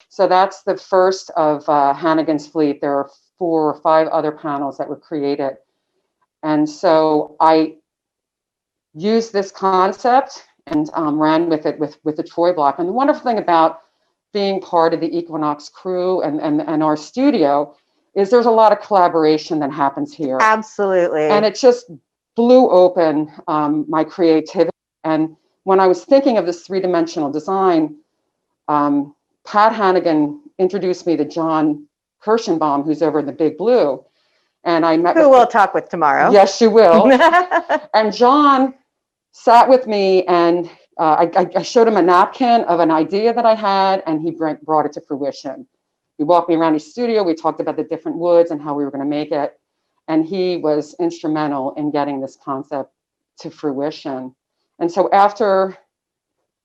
So that's the first of Hannigan's fleet. There are 4 or 5 other panels that were created. And so I used this concept and ran with it with the Troy block. And the wonderful thing about being part of the Equinox crew and our studio is there's a lot of collaboration that happens here. Absolutely. And it just blew open my creativity. And when I was thinking of this three-dimensional design, Pat Hannigan introduced me to John Kirschenbaum, who's over in the Big Blue. And I met who we'll talk with tomorrow. Yes, you will. And John sat with me, and I showed him a napkin of an idea that I had, and he brought it to fruition. He walked me around his studio. We talked about the different woods and how we were going to make it. And he was instrumental in getting this concept to fruition. And so after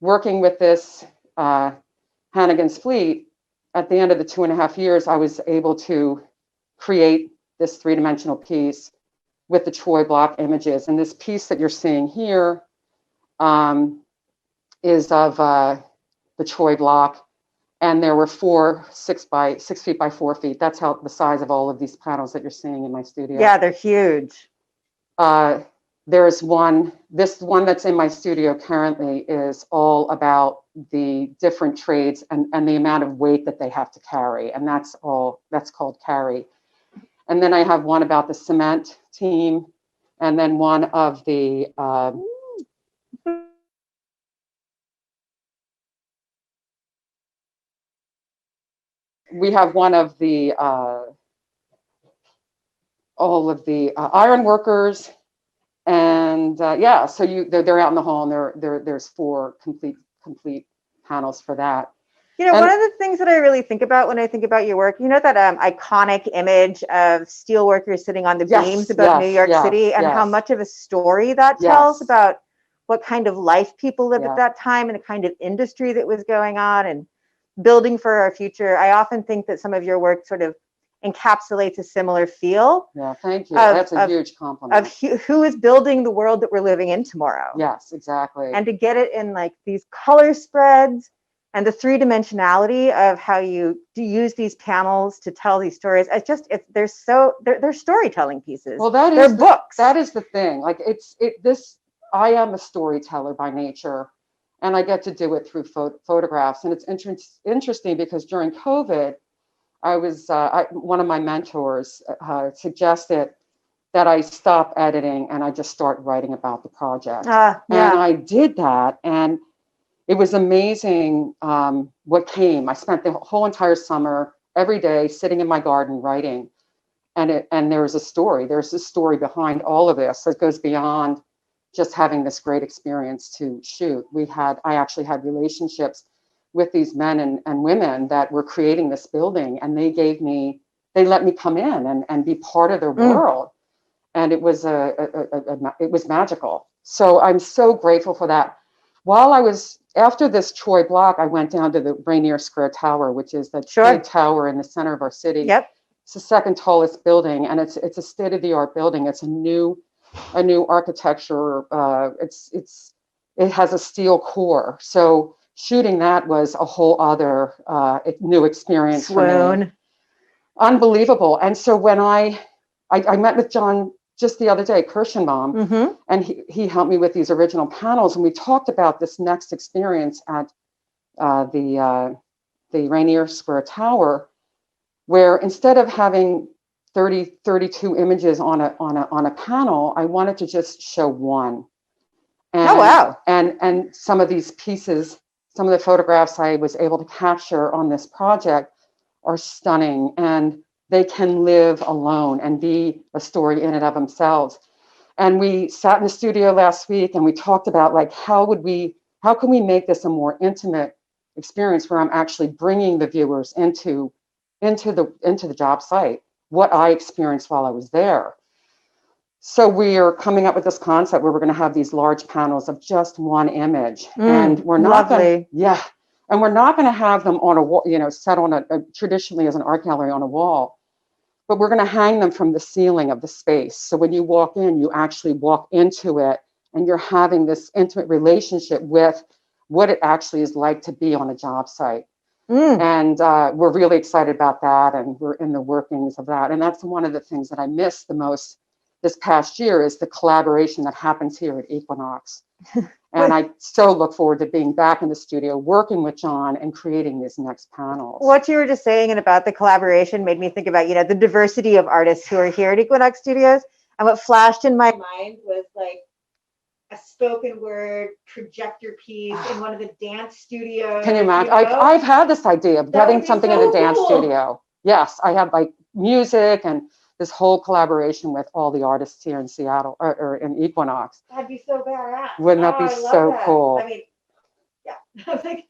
working with this Hannigan's fleet, at the end of the 2.5 years, I was able to create this three-dimensional piece with the Troy block images. And this piece that you're seeing here is of the Troy block. And there were 4 6 feet by 4 feet. That's how the size of all of these panels that you're seeing in my studio. Yeah, they're huge. There's one, this one that's in my studio currently is all about the different trades and the amount of weight that they have to carry. And that's called carry. And then I have one about the cement team, and then one of the we have one of the all of the iron workers, and yeah, so they're out in the hall, and there's 4 complete panels for that. You know, one of the things that I really think about when I think about your work, you know, that iconic image of steel workers sitting on the beams above New York City, and how much of a story that tells about what kind of life people lived at that time and the kind of industry that was going on and building for our future. I often think that some of your work sort of encapsulates a similar feel. Yeah, thank you. That's a huge compliment. Of who is building the world that we're living in tomorrow. Yes, exactly. And to get it in like these color spreads and the three-dimensionality of how you use these panels to tell these stories. They're storytelling pieces. Well, they're books. That is the thing. Like I am a storyteller by nature, and I get to do it through photographs. And it's interesting because during COVID, one of my mentors suggested that I stop editing and I just start writing about the project. And I did that, and it was amazing what came. I spent the whole entire summer, every day, sitting in my garden writing. And there's a story. There's a story behind all of this that goes beyond just having this great experience to shoot. I actually had relationships with these men and women that were creating this building, and they let me come in and be part of their world. And it was it was magical. So I'm so grateful for that. After this Troy block, I went down to the Rainier Square Tower, which is the big tower in the center of our city. Yep. It's the second tallest building, and it's a state-of-the-art building. It's a new architecture. It has a steel core. So shooting that was a whole other new experience for me. Unbelievable. And so when I met with John just the other day, Kirschenbaum, and he helped me with these original panels, and we talked about this next experience at the Rainier Square Tower, where instead of having 32 images on a panel, I wanted to just show one. And, and some of these pieces, some of the photographs I was able to capture on this project are stunning, and they can live alone and be a story in and of themselves. And we sat in the studio last week and we talked about like, how can we make this a more intimate experience where I'm actually bringing the viewers into the job site, what I experienced while I was there. So we are coming up with this concept where we're going to have these large panels of just one image, and we're not going to, and we're not going to have them on a wall, set on traditionally as an art gallery on a wall, but we're going to hang them from the ceiling of the space. So when you walk in, you actually walk into it, and you're having this intimate relationship with what it actually is like to be on a job site. And we're really excited about that, and we're in the workings of that. And that's one of the things that I missed the most this past year is the collaboration that happens here at Equinox. And I so look forward to being back in the studio, working with John and creating these next panels. What you were just saying and about the collaboration made me think about, you know, the diversity of artists who are here at Equinox Studios. And what flashed in my mind was like a spoken word projector piece in one of the dance studios. Can you imagine? You know? I've had this idea of getting something in a dance studio. Yes, I have like music and this whole collaboration with all the artists here in Seattle or in Equinox. That'd be so badass. Wouldn't that be so cool? I mean, yeah. I was like,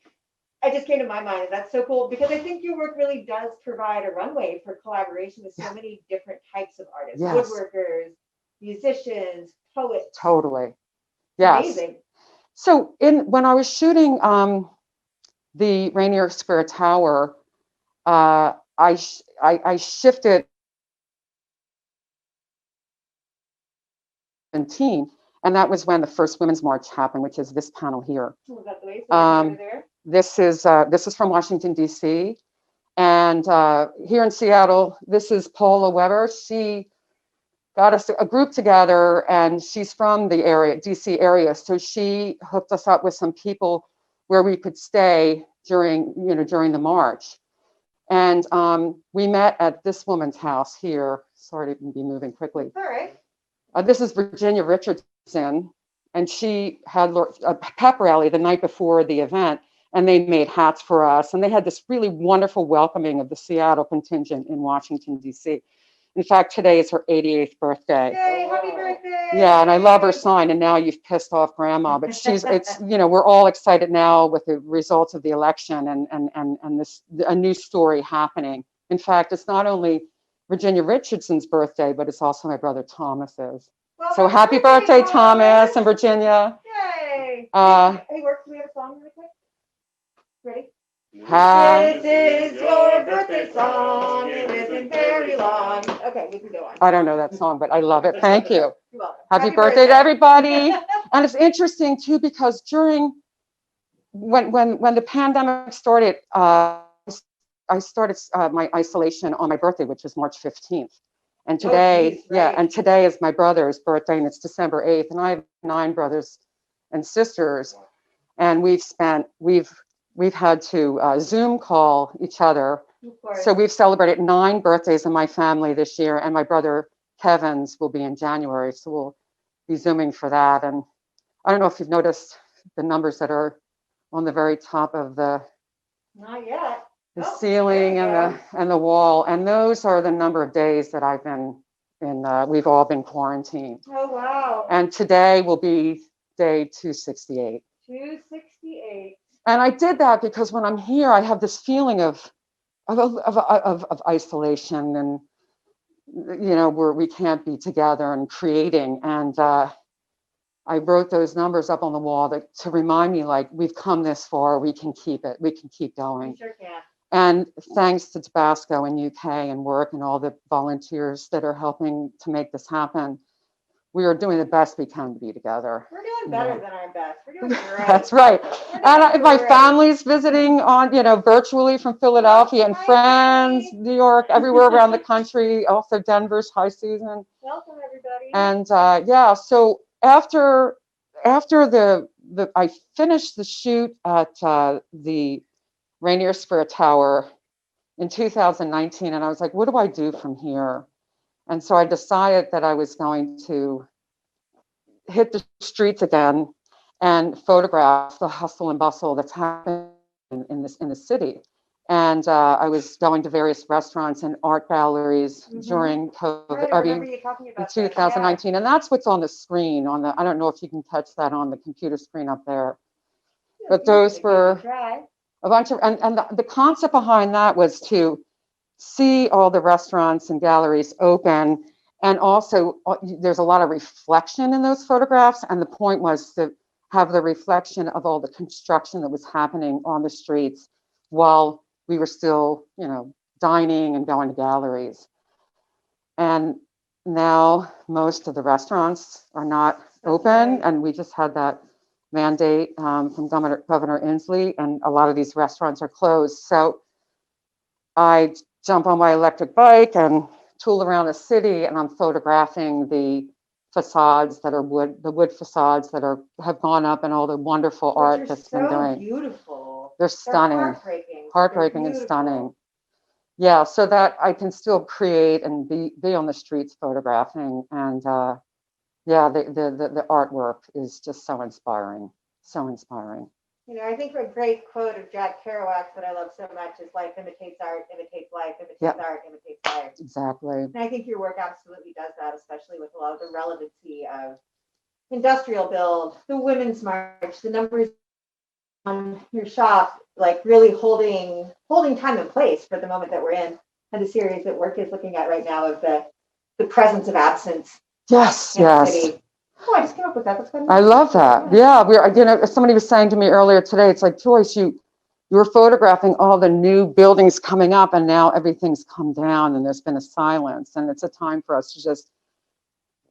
I just came to my mind, and that's so cool because I think your work really does provide a runway for collaboration with so many different types of artists, woodworkers, musicians, poets. Totally. Yes. Amazing. So when I was shooting the Rainier Square Tower, I shifted 17, and that was when the first Women's March happened, which is this panel here. Was that the way? So there? This is from Washington, D.C. And here in Seattle, this is Paula Weber. She got us a group together, and she's from the area, DC area. So she hooked us up with some people where we could stay during the march. And we met at this woman's house here. Sorry to be moving quickly. All right. This is Virginia Richardson, and she had a pep rally the night before the event, and they made hats for us. And they had this really wonderful welcoming of the Seattle contingent in Washington, D.C. In fact, today is her 88th birthday. Yay, happy birthday. Yeah, and I love her sign, and now you've pissed off grandma, but we're all excited now with the results of the election and this, a new story happening. In fact, it's not only Virginia Richardson's birthday, but it's also my brother Thomas's. Well, so happy birthday, Thomas and Virginia. Yay. Hey, work, do we have a song really quick? Ready? This is your birthday song. It isn't very long. Okay, we can go on. I don't know that song, but I love it. Thank you. You're welcome. Happy birthday to everybody. And it's interesting too, because during when the pandemic started, I started my isolation on my birthday, which is March 15th. And today, and today is my brother's birthday, and it's December 8th. And I have 9 brothers and sisters, and we've had to Zoom call each other. So we've celebrated 9 birthdays in my family this year, and my brother Kevin's will be in January. So we'll be Zooming for that. And I don't know if you've noticed the numbers that are on the very top of the Not yet. The ceiling and the wall, and those are the number of days that I've been in. We've all been quarantined. Oh wow! And today will be day 268. 268. And I did that because when I'm here, I have this feeling of isolation, and where we can't be together and creating. And I wrote those numbers up on the wall to remind me, like, we've come this far. We can keep it. We can keep going. We sure can. And thanks to Tabasco and UK and work and all the volunteers that are helping to make this happen, we are doing the best we can to be together. We're doing better than our best. We're doing great. That's right. And my family's visiting on, virtually from Philadelphia, and friends, New York, everywhere around the country. Also Denver's high season. Welcome everybody. And so after I finished the shoot at the Rainier Square Tower in 2019, and I was like, what do I do from here? And so I decided that I was going to hit the streets again and photograph the hustle and bustle that's happening in the city. And I was going to various restaurants and art galleries during COVID. I remember you talking about in 2019, and that's what's on the screen. I don't know if you can catch that on the computer screen up there, but those were a bunch of, and the concept behind that was to see all the restaurants and galleries open, and also there's a lot of reflection in those photographs, and the point was to have the reflection of all the construction that was happening on the streets while we were still, dining and going to galleries. And now most of the restaurants are not open, and we just had that mandate from Governor Inslee, and a lot of these restaurants are closed. So I jump on my electric bike and tool around the city, and I'm photographing the facades that are wood, the wood facades that have gone up, and all the wonderful art that's been doing. Beautiful. They're stunning, heartbreaking and stunning. Yeah, so that I can still create and be on the streets photographing, and yeah, the artwork is just so inspiring, so inspiring. You know, I think a great quote of Jack Kerouac's that I love so much is life imitates art, imitates life, imitates art, imitates life. Exactly. And I think your work absolutely does that, especially with a lot of the relevancy of industrial build, the Women's March, the numbers on your shop, like really holding time and place for the moment that we're in, and the series that work is looking at right now of the presence of absence. Yes, yes. City. Oh, I just came up with that. That's good. I love that. Yeah, somebody was saying to me earlier today, it's like, Joyce, you were photographing all the new buildings coming up, and now everything's come down, and there's been a silence, and it's a time for us to just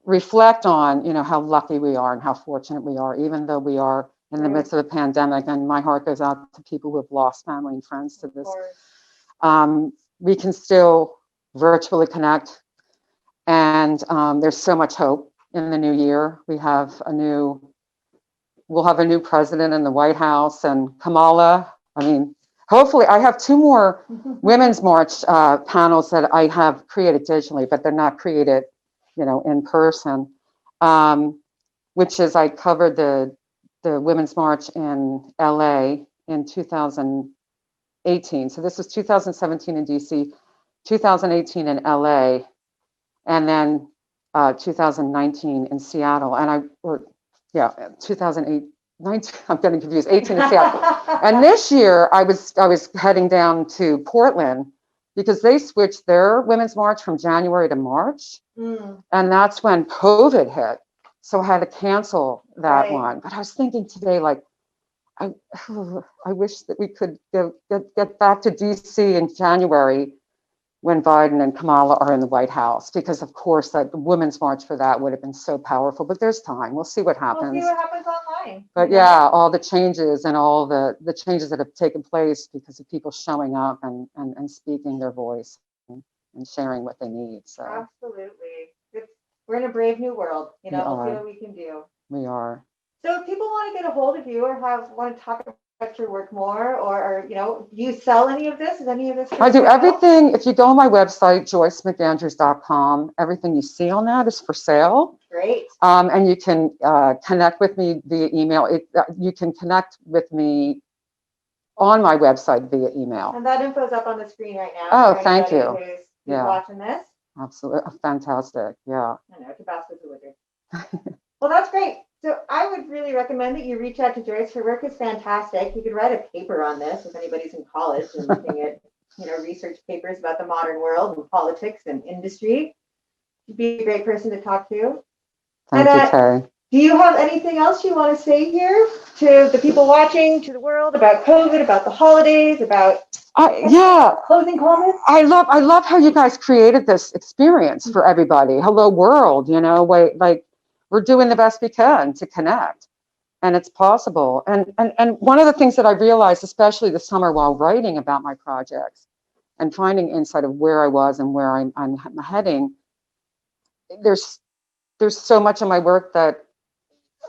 reflect on, how lucky we are and how fortunate we are, even though we are in the midst of a pandemic. And my heart goes out to people who have lost family and friends to this. We can still virtually connect, and there's so much hope in the new year. We'll have a new president in the White House, and Kamala. I mean, hopefully, I have 2 more Women's March panels that I have created digitally, but they're not created, in person. Which is, I covered the Women's March in LA in 2018. So this was 2017 in DC, 2018 in LA, and then 2019 in Seattle. And 2008, 19, I'm getting confused, 18 in Seattle. And this year I was heading down to Portland because they switched their Women's March from January to March. And that's when COVID hit. So I had to cancel that one. But I was thinking today, like, I wish that we could get back to DC in January when Biden and Kamala are in the White House, because of course the Women's March for that would have been so powerful. But there's time. We'll see what happens. We'll see what happens online. But yeah, all the changes and all the changes that have taken place because of people showing up and speaking their voice and sharing what they need. So absolutely. We're in a brave new world, we'll see what we can do. We are. So if people want to get a hold of you or want to talk about your work more, or do you sell any of this? Is any of this? I do everything. If you go on my website, joycemcandrews.com, everything you see on that is for sale. Great. And you can connect with me via email. You can connect with me on my website via email. And that info is up on the screen right now. Oh, thank you. Who's watching this. Absolutely. Fantastic. Yeah. I know, Tabasco's a wizard. Well, that's great. So I would really recommend that you reach out to Joyce. Her work is fantastic. You could write a paper on this if anybody's in college and looking at, research papers about the modern world and politics and industry. You'd be a great person to talk to. Thank you, Kay. Do you have anything else you want to say here to the people watching, to the world, about COVID, about the holidays, about closing comments? I love how you guys created this experience for everybody. Hello, world. Like we're doing the best we can to connect, and it's possible. And one of the things that I realized, especially this summer while writing about my projects and finding insight of where I was and where I'm heading, there's so much of my work that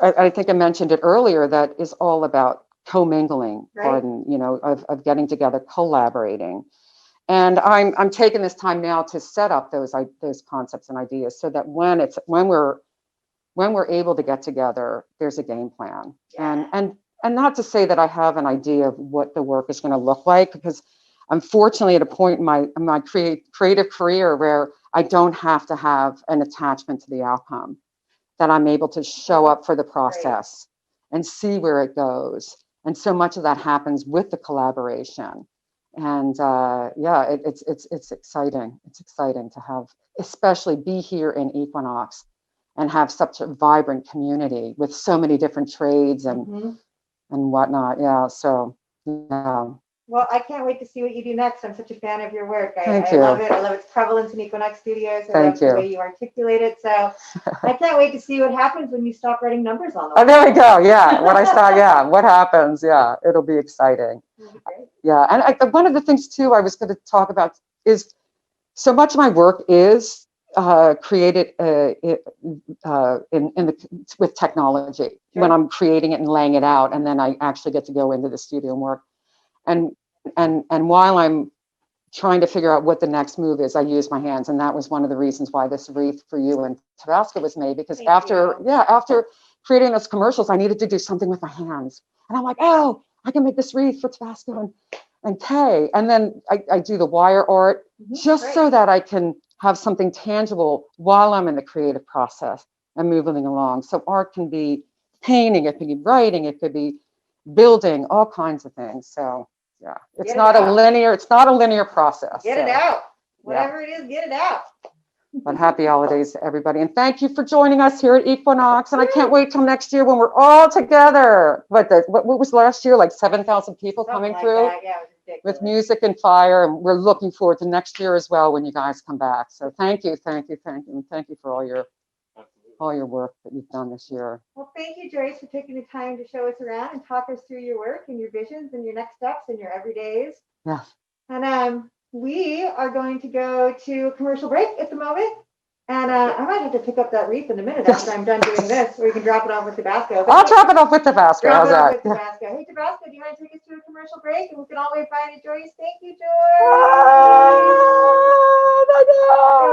I think I mentioned it earlier, that is all about commingling, of getting together, collaborating. And I'm taking this time now to set up those concepts and ideas so that when we're able to get together, there's a game plan. Yeah. And not to say that I have an idea of what the work is going to look like, because I'm fortunately at a point in my creative career where I don't have to have an attachment to the outcome, that I'm able to show up for the process and see where it goes. And so much of that happens with the collaboration. And it's exciting. It's exciting to have, especially be here in Equinox and have such a vibrant community with so many different trades and whatnot. Yeah. So, yeah. Well, I can't wait to see what you do next. I'm such a fan of your work. Thank I you. love it. I love its prevalence in Equinox Studios. I Thank love you. the way you articulate it. So I can't wait to see what happens when you stop writing numbers on the Oh, there we go. Yeah. What I saw. Yeah. What happens? Yeah. It'll be exciting. It'll be great. Yeah. And one of the things too I was going to talk about is so much of my work is created with technology. Sure. When I'm creating it and laying it out, and then I actually get to go into the studio and work. And while I'm trying to figure out what the next move is, I use my hands, and that was one of the reasons why this wreath for you in Tabasco was made. Because after creating those commercials, I needed to do something with my hands, and I'm like, oh, I can make this wreath for Tabasco and Kay, and then I do the wire art just so that I can have something tangible while I'm in the creative process and moving along. So art can be painting, it can be writing, it could be building, all kinds of things. So yeah, it's not a linear process. Get it out. Whatever it is, get it out. But happy holidays to everybody. And thank you for joining us here at Equinox. And I can't wait till next year when we're all together. What was last year? Like 7,000 people coming through with music and fire. And we're looking forward to next year as well when you guys come back. So thank you. And thank you for all your work that you've done this year. Well, thank you, Joyce, for taking the time to show us around and talk us through your work and your visions and your next steps and your everydays. Yes. And we are going to go to a commercial break at the moment. And I might have to pick up that wreath in a minute after I'm done doing this, or you can drop it off with Tabasco. I'll drop it off with Tabasco. Drop it off with Tabasco. Hey, Tabasco, do you want to take us to a commercial break? And we can all wave bye to Joyce. Thank you, Joyce.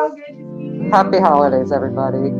So good to see you. Happy holidays, everybody.